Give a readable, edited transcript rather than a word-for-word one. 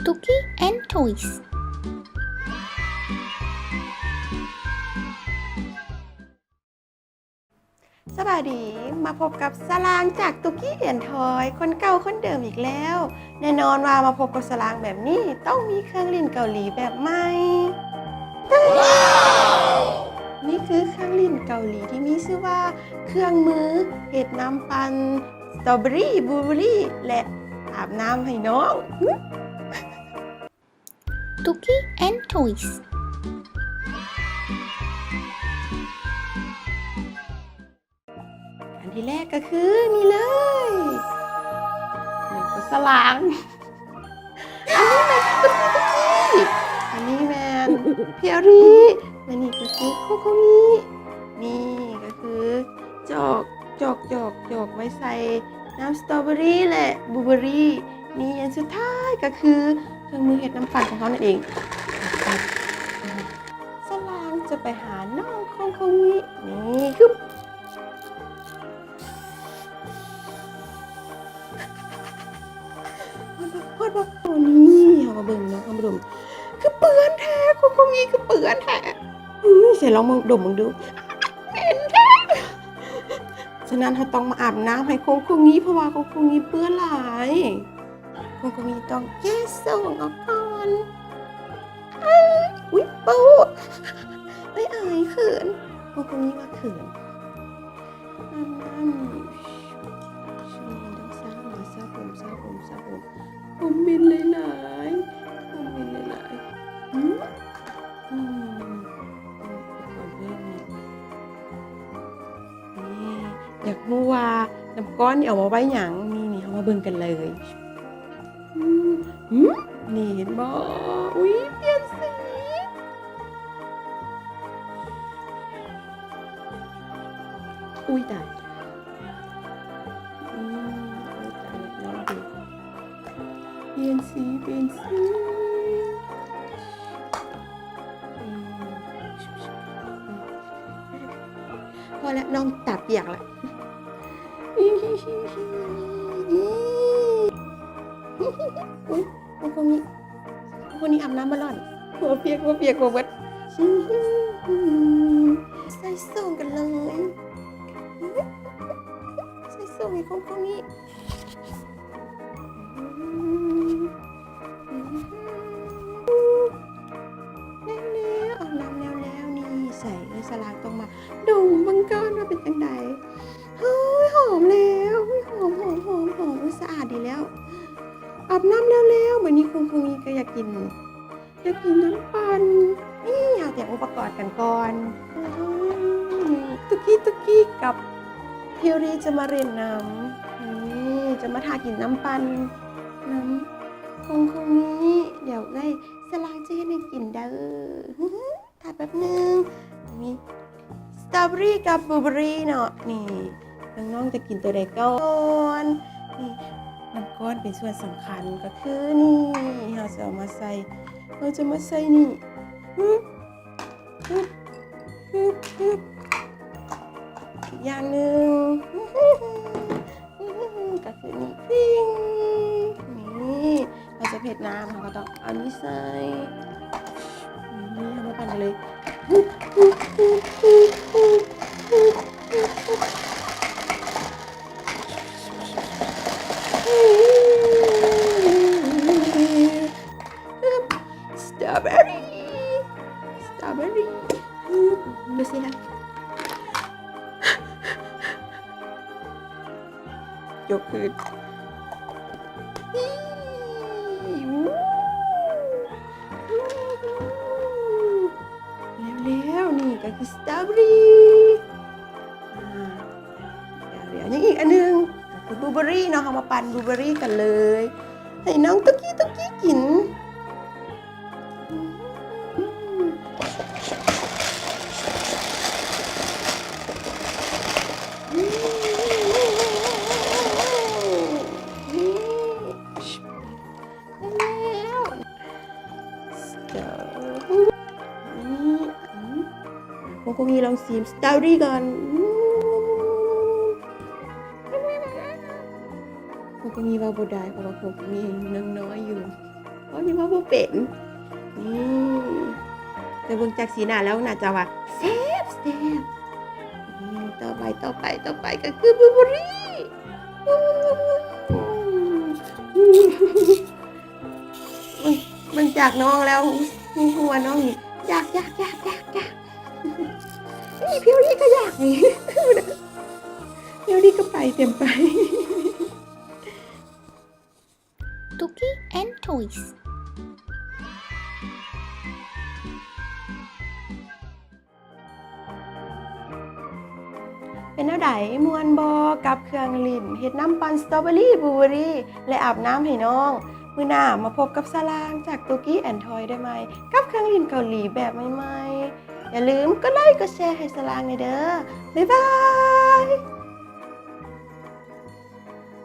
Tuki and Toys สวัสดีมาพบกับสลางจากตุกี้แอนทอยคนเก่าคนเดิมอีกแล้วแน่นอนว่ามาพบกับสลางแบบนี้ต้องมีเครื่องเล่นเกาหลีแบบใหม่นี่คือเครื่องเล่นเกาหลีที่มีชื่อว่าเครื่องมือเห็ดน้ำปั่นสตรอเบอรี่บลูเบอรี่และอาบน้ำให้น้อง Tuki and Toys อันที่แรกก็คือนี่เลยหนึ่งก็สลางอันนี้แมนเพียรีและนี่ก็คือโคโคมินี่ก็คือจอกไว้ใส่น้ำสตรอเบอรี่และบลูเบอรี่นี่อันสุดท้ายก็คือเครื่องมือเห็ดน้ำปั่นของเขานั่นเองสลางจะไปหาน้องโคโคมินี่คือพอดว่าตัวนี้เอามาเบิ่งนะเอามาดมคือเปื้อนแท้โคโคมิคือเปื้อนแท้เสียลองมาดมมึงดูเป็นแท้ฉะนั้นเราต้องมาอาบน้ำให้โคโคมิเพราะว่าโคโคมิเปื้อนหลายโคโคมิต้องแยกส่งออกก่อนอุ๊ยปูไม่อายเขินโคโคมิว่าเขินนั่นช่วยต้องสร้างมาสร้างผมบินหลายผมบินหลายก่อนเริ่มนี่อยากรู้ว่าน้ำก้อนนี่เอามาไว้หยังนี่เอามาเบิ่งกันเลยนี่เห็นบ่อุ๊ยเปลี่ยนสีอุ๊ยตายลองดูเปลี่ยนสีพอแล้วน้องตัดเปียกละอุ๊ยคนนี้อาบน้ำมาหล่อนหัวเปียกหัวเบิดใส่ส่งกันเลยใส่ส่งให้คนนี้แล้วอาบน้ำแล้วนี่ใส่ในสลากตรงมาดูมังกรว่าเป็นจังใดเฮ้ยหอมแล้วหอมสะอาดดีแล้วอาบน้ำแล้วเหมือนนี้คงมีก็อยากกินน้ำปั่นนี่เอาแต่อุปกรณ์กันก่อนตุกี้กับเพียวรีจะมาเรียนน้ำนี่จะมาทากินน้ำปั่นน้ำคงนี้เดี๋ยวได้สลางจะให้กินเด้อทาแป๊บนึงมีสตรอเบอรี่กับบลูเบอรี่เนาะนี่น้องๆจะกินตัวใดก่อนนี่น้ำก้อนเป็นส่วนสำคัญก็คือนี่เราจะมาใส่นี่อีกอย่างหนึ่งก็คือนี่ปิ้งนี่เราจะเผ็ดน้ำเราก็ต้องเอานี้ใส่นี่เอามาปั่นกันเลยสตรอเบอรี่ดูสินะยกขึ้นแล้วนี่ก็คือสตรอเบอรี่เดี๋ยวยังอีกอันนึงก็คือบลูเบอรี่เนาะเอามาปั่นบลูเบอรี่กันเลยให้น้องตุกี้กินคงมีลองซีมสตรอเบอรี่ก่อนคงมีวาโบได้เพราะว่าคงมีน้องน้อยอยู่ โอ้ย พี่ว่าบ่เป็นนี่แต่เบิ่งจากสีหน้าแล้วน่าจะว่าแซ่บต่อไปก็คือบลูเบอร์รี่มันจากน้องแล้วหัวน้องนี่อยากนี่พี่ลี่ก็อยากนี่พี่ลี่ก็ไปเต็มไป Tuki and Toys. เป็นแนวใดมวนบอกับเครื่องลิ่นเฮ็ดน้ำปั่นสตรอเบอรี่บลูเบอรี่และอาบน้ำให้น้องมื้อหน้ามาพบกับสลางจากตุกี้แอนทอยได้ไหมกับเครื่องลิ่นเกาหลีแบบใหม่ๆอย่าลืมกดไลค์กดแชร์ให้สลางหน่อยเด้อบ๊ายบาย